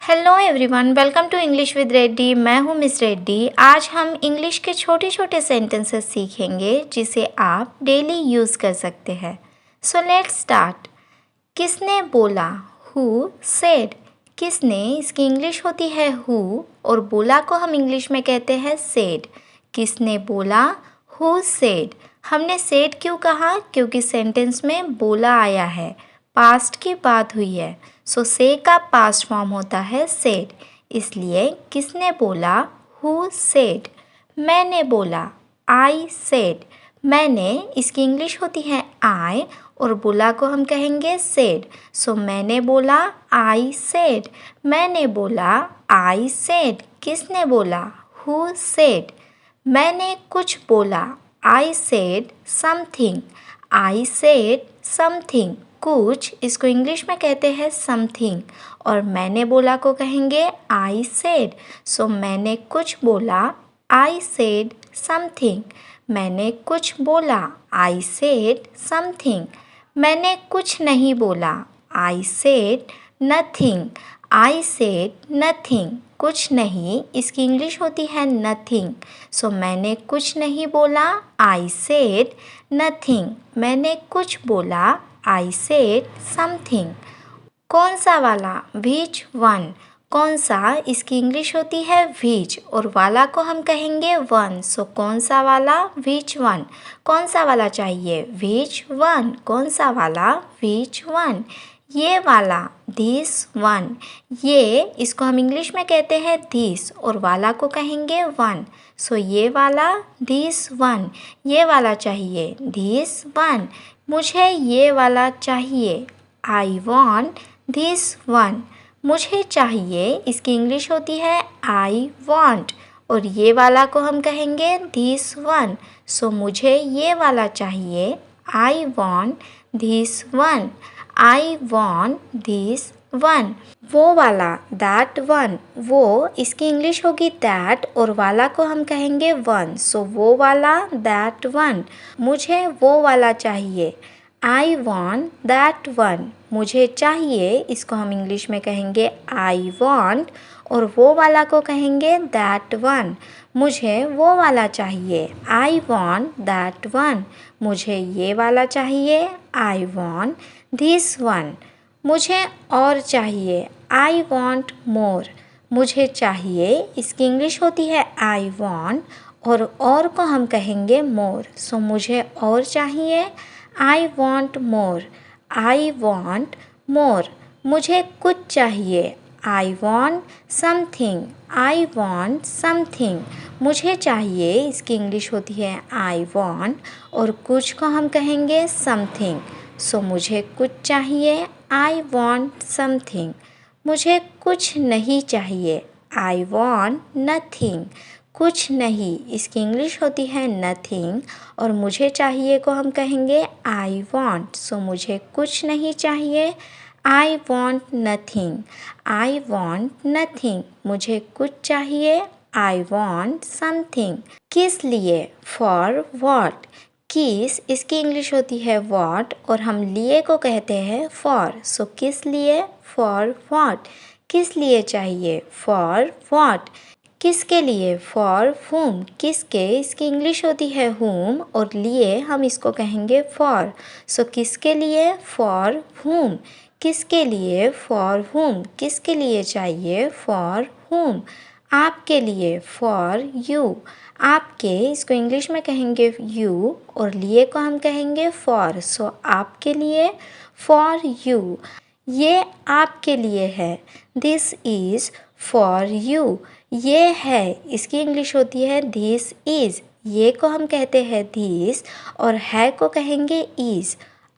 Hello everyone, welcome to English with Reddy. मैं हूँ miss Reddy. आज हम इंग्लिश के छोटे छोटे सेंटेंसेस सीखेंगे जिसे आप डेली यूज़ कर सकते हैं। So let's start. किसने बोला? Who said. किसने, इसकी इंग्लिश होती है हु और बोला को हम इंग्लिश में कहते हैं सेड। किसने बोला? Who said. हमने सेड क्यों कहा? क्योंकि सेंटेंस में बोला आया है, पास्ट की बात हुई है। सो से का पास्ट फॉर्म होता है सेड, इसलिए किसने बोला? Who said. मैंने बोला, आई सेड। मैंने, इसकी इंग्लिश होती है आई और बोला को हम कहेंगे सेड। सो मैंने बोला, आई सेड। मैंने बोला, आई सेड। किसने बोला? Who said. मैंने कुछ बोला, I said something. I said something. कुछ, इसको इंग्लिश में कहते हैं समथिंग और मैंने बोला को कहेंगे आई सेड। सो मैंने कुछ बोला, आई सेड समथिंग। मैंने कुछ बोला, आई सेड समथिंग। मैंने कुछ नहीं बोला, I said nothing. I said nothing. कुछ नहीं, इसकी इंग्लिश होती है नथिंग। सो मैंने कुछ नहीं बोला, आई सेड नथिंग। मैंने कुछ बोला, आई सेड समथिंग। कौन सा वाला? Which one. कौन सा, इसकी इंग्लिश होती है विच और वाला को हम कहेंगे वन। सो कौन सा वाला? Which one. कौन सा वाला चाहिए? Which one. कौन सा वाला? Which one. ये वाला, दिस वन। ये, इसको हम इंग्लिश में कहते हैं दिस और वाला को कहेंगे वन। सो ये वाला, दिस वन। ये वाला चाहिए, दिस वन। मुझे ये वाला चाहिए, आई वॉन्ट दिस वन। मुझे चाहिए, इसकी इंग्लिश होती है आई वॉन्ट और ये वाला को हम कहेंगे दिस वन। सो मुझे ये वाला चाहिए, I want this one. I want this one. वो वाला, दैट वन। वो, इसकी इंग्लिश होगी दैट और वाला को हम कहेंगे वन। सो वो वाला, दैट वन। मुझे वो वाला चाहिए, आई वॉन्ट दैट वन। मुझे चाहिए, इसको हम इंग्लिश में कहेंगे आई वॉन्ट और वो वाला को कहेंगे दैट वन। मुझे वो वाला चाहिए, आई वॉन्ट दैट वन। मुझे ये वाला चाहिए, आई वॉन्ट दिस वन। मुझे और चाहिए, आई वॉन्ट मोर। मुझे चाहिए, इसकी इंग्लिश होती है आई वॉन्ट और को हम कहेंगे मोर। सो मुझे और चाहिए, I want more. I want more. मुझे कुछ चाहिए, I want something. I want something. मुझे चाहिए, इसकी इंग्लिश होती है आई वॉन्ट और कुछ को हम कहेंगे समथिंग। सो मुझे कुछ चाहिए, आई वॉन्ट समथिंग। मुझे कुछ नहीं चाहिए, आई वॉन्ट नथिंग। कुछ नहीं, इसकी इंग्लिश होती है नथिंग और मुझे चाहिए को हम कहेंगे आई वॉन्ट। सो मुझे कुछ नहीं चाहिए, I want nothing. I want nothing. मुझे कुछ चाहिए, आई वॉन्ट समथिंग। किस लिए? For what. किस, इसकी इंग्लिश होती है वॉट और हम लिए को कहते हैं फॉर। सो किस लिए? For what. किस लिए चाहिए? For what. किसके लिए? For whom। किसके, इसकी इंग्लिश होती है whom और लिए हम इसको कहेंगे फॉर। सो किसके लिए? For whom। किसके लिए? For whom। किसके लिए चाहिए? For whom। आपके लिए, फॉर यू। आपके, इसको इंग्लिश में कहेंगे यू और लिए को हम कहेंगे फॉर। सो आपके लिए, फॉर यू। ये आपके लिए है, दिस इज़ फॉर यू। ये है, इसकी इंग्लिश होती है दिस इज़। ये को हम कहते हैं दिस और है को कहेंगे इज़।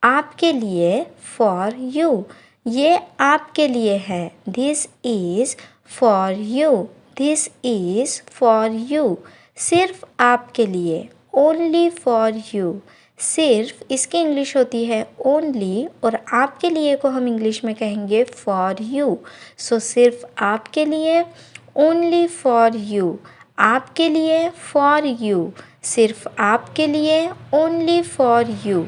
आपके लिए, फॉर यू। ये आपके लिए है, this is for you. This is for you. सिर्फ आपके लिए, ओनली फॉर यू। सिर्फ, इसकी इंग्लिश होती है ओनली और आपके लिए को हम इंग्लिश में कहेंगे फॉर यू। सो सिर्फ आपके लिए, ओनली फॉर यू। आपके लिए, फॉर यू। सिर्फ आपके लिए, ओनली फॉर यू।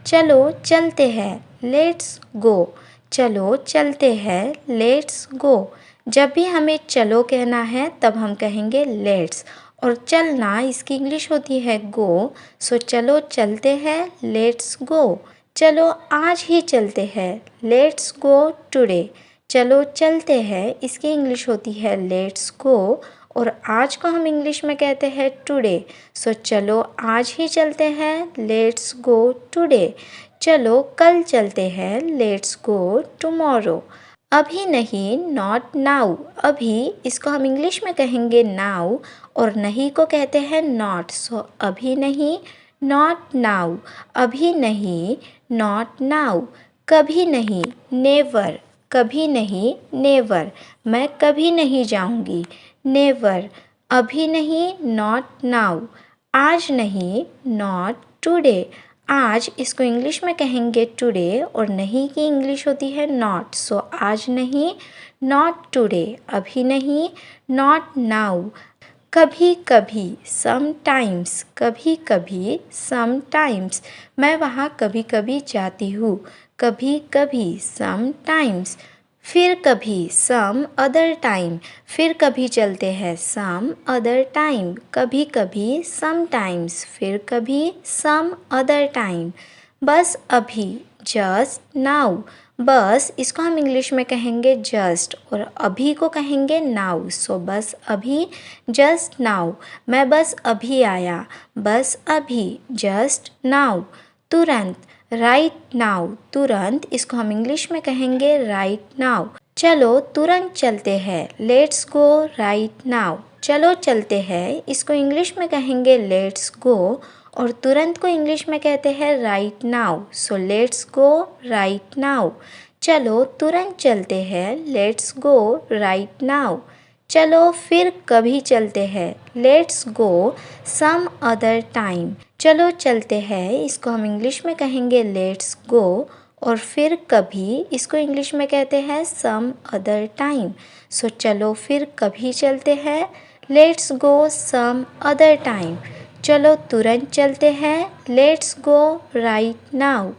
चलो चलते हैं, लेट्स गो। चलो चलते हैं, लेट्स गो। जब भी हमें चलो कहना है तब हम कहेंगे लेट्स। और चलना इसकी इंग्लिश होती है गो। सो चलो चलते हैं, लेट्स गो। चलो आज ही चलते हैं, लेट्स गो टुडे। चलो चलते हैं इसकी इंग्लिश होती है लेट्स गो। और आज को हम इंग्लिश में कहते हैं टुडे। सो चलो आज ही चलते हैं, लेट्स गो टुडे। चलो कल चलते हैं, लेट्स गो टुमारो। अभी नहीं, नॉट नाउ। अभी इसको हम इंग्लिश में कहेंगे नाउ और नहीं को कहते हैं नॉट। सो अभी नहीं, नॉट नाउ। अभी नहीं, नॉट नाउ। कभी नहीं, नेवर। कभी नहीं, नेवर। मैं कभी नहीं जाऊंगी, नेवर। अभी नहीं, नॉट नाउ। आज नहीं, नॉट टुडे। आज इसको इंग्लिश में कहेंगे टुडे और नहीं की इंग्लिश होती है नॉट। सो आज नहीं, नॉट टुडे। अभी नहीं, नॉट नाउ। कभी कभी, समटाइम्स। कभी कभी, समटाइम्स। मैं वहाँ कभी कभी जाती हूँ, कभी कभी, समटाइम्स। फिर कभी, सम अदर टाइम। फिर कभी चलते हैं, सम अदर टाइम। कभी कभी, समटाइम्स। फिर कभी, सम अदर टाइम। बस अभी, जस्ट नाउ। बस इसको हम इंग्लिश में कहेंगे जस्ट और अभी को कहेंगे नाउ। सो बस अभी, जस्ट नाउ। मैं बस अभी आया, बस अभी, जस्ट नाउ। तुरंत, राइट नाउ। तुरंत इसको हम इंग्लिश में कहेंगे राइट नाउ। चलो तुरंत चलते हैं, लेट्स गो राइट नाउ। चलो चलते हैं इसको इंग्लिश में कहेंगे लेट्स गो और तुरंत को इंग्लिश में कहते हैं right now. So let's go right now. चलो तुरंत चलते हैं, लेट्स गो राइट नाउ। चलो फिर कभी चलते हैं, let's go some other time. चलो चलते हैं इसको हम इंग्लिश में कहेंगे लेट्स गो और फिर कभी इसको इंग्लिश में कहते हैं सम अदर टाइम। सो चलो फिर कभी चलते हैं, let's go some other time. चलो तुरंत चलते हैं, लेट्स गो राइट नाउ।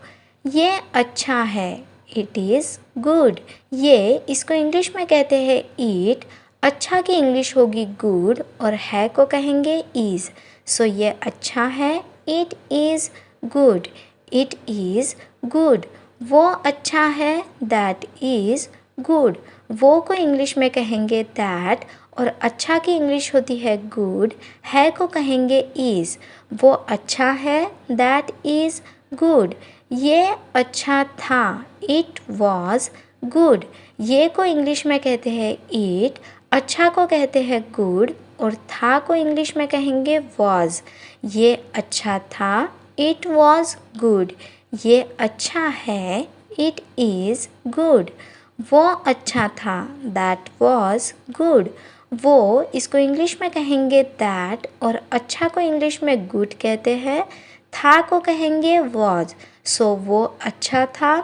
ये अच्छा है, इट इज़ गुड। ये इसको इंग्लिश में कहते हैं ईट। अच्छा की इंग्लिश होगी गुड और है को कहेंगे इज़। सो ये अच्छा है, it is good. It is good. वो अच्छा है, दैट इज़ गुड। वो को इंग्लिश में कहेंगे दैट और अच्छा की इंग्लिश होती है गुड। है को कहेंगे इज़। वो अच्छा है, दैट इज़ गुड। ये अच्छा था, इट वॉज गुड। ये को इंग्लिश में कहते हैं इट, अच्छा को कहते हैं गुड और था को इंग्लिश में कहेंगे वॉज। ये अच्छा था, इट वॉज गुड। ये अच्छा है, इट इज़ गुड। वो अच्छा था, दैट वॉज गुड। वो इसको इंग्लिश में कहेंगे दैट और अच्छा को इंग्लिश में गुड कहते हैं। था को कहेंगे वॉज। सो वो अच्छा था,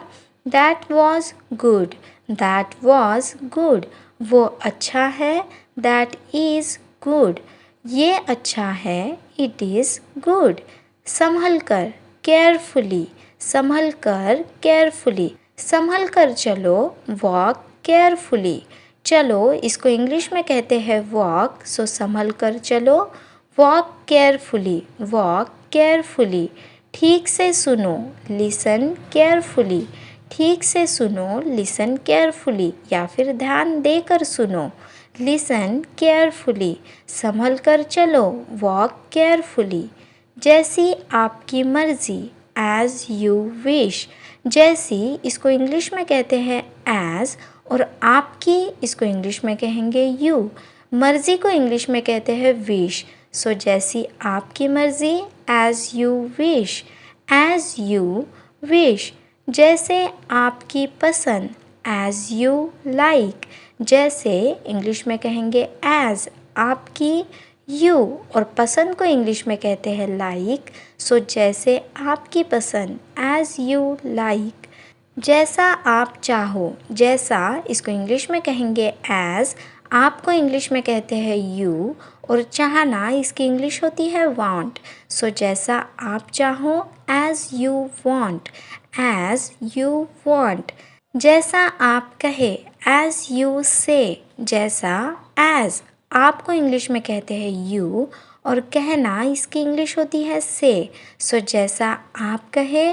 that was good. That was good. वो अच्छा है, दैट इज़ गुड। ये अच्छा है, इट इज़ गुड। संभल कर, केयरफुली। संभल कर, केयरफुली। संभल कर चलो, वॉक केयरफुली। चलो इसको इंग्लिश में कहते हैं वॉक। सो संभल कर चलो, वॉक केयरफुली। Walk carefully. ठीक से सुनो, लिसन केयरफुली। ठीक से सुनो, लिसन केयरफुली या फिर ध्यान देकर सुनो, लिसन केयरफुली। संभल कर चलो, वॉक केयरफुली। जैसी आपकी मर्जी, एज यू विश। जैसी इसको इंग्लिश में कहते हैं एज और आपकी इसको इंग्लिश में कहेंगे यू। मर्जी को इंग्लिश में कहते हैं विश। सो जैसी आपकी मर्जी, as you wish. As you wish. जैसे आपकी पसंद, एज यू लाइक। जैसे इंग्लिश में कहेंगे एज आपकी यू और पसंद को इंग्लिश में कहते हैं लाइक। सो जैसे आपकी पसंद, एज यू लाइक। जैसा आप चाहो, जैसा इसको इंग्लिश में कहेंगे एज, आपको इंग्लिश में कहते हैं यू और चाहना इसकी इंग्लिश होती है वांट। सो जैसा आप चाहो, as you want. As you want. जैसा आप कहे, एज यू से, जैसा एज आपको इंग्लिश में कहते हैं यू और कहना इसकी इंग्लिश होती है से। सो जैसा आप कहे,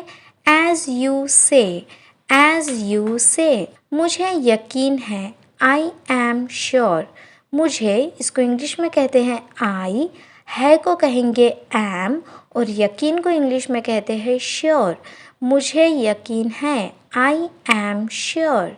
एज यू से, एज यू से। मुझे यकीन है, आई एम श्योर। मुझे इसको इंग्लिश में कहते हैं आई, है को कहेंगे एम और यकीन को इंग्लिश में कहते हैं श्योर। मुझे यकीन है, I am sure,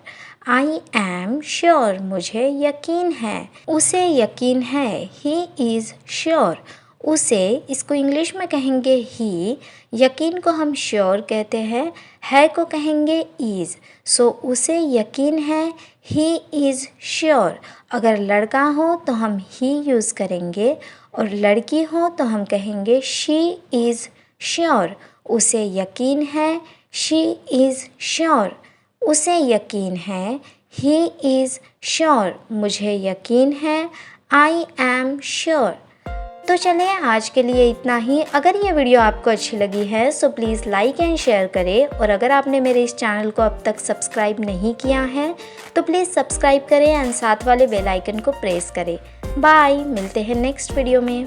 I am sure. मुझे यकीन है। उसे यकीन है, ही इज़ श्योर। उसे इसको इंग्लिश में कहेंगे ही, यकीन को हम श्योर कहते हैं, है को कहेंगे इज़। सो उसे यकीन है, ही इज़ श्योर। अगर लड़का हो तो हम ही यूज़ करेंगे और लड़की हो तो हम कहेंगे शी इज़ श्योर। उसे यकीन है, शी इज़ श्योर। उसे यकीन है, ही इज़ श्योर। मुझे यकीन है, आई एम श्योर। तो चलिए आज के लिए इतना ही। अगर ये वीडियो आपको अच्छी लगी है so please like and share करें और अगर आपने मेरे इस चैनल को अब तक सब्सक्राइब नहीं किया है तो प्लीज़ सब्सक्राइब करें एंड साथ वाले बेल आइकन को प्रेस करें। बाय, मिलते हैं नेक्स्ट वीडियो में।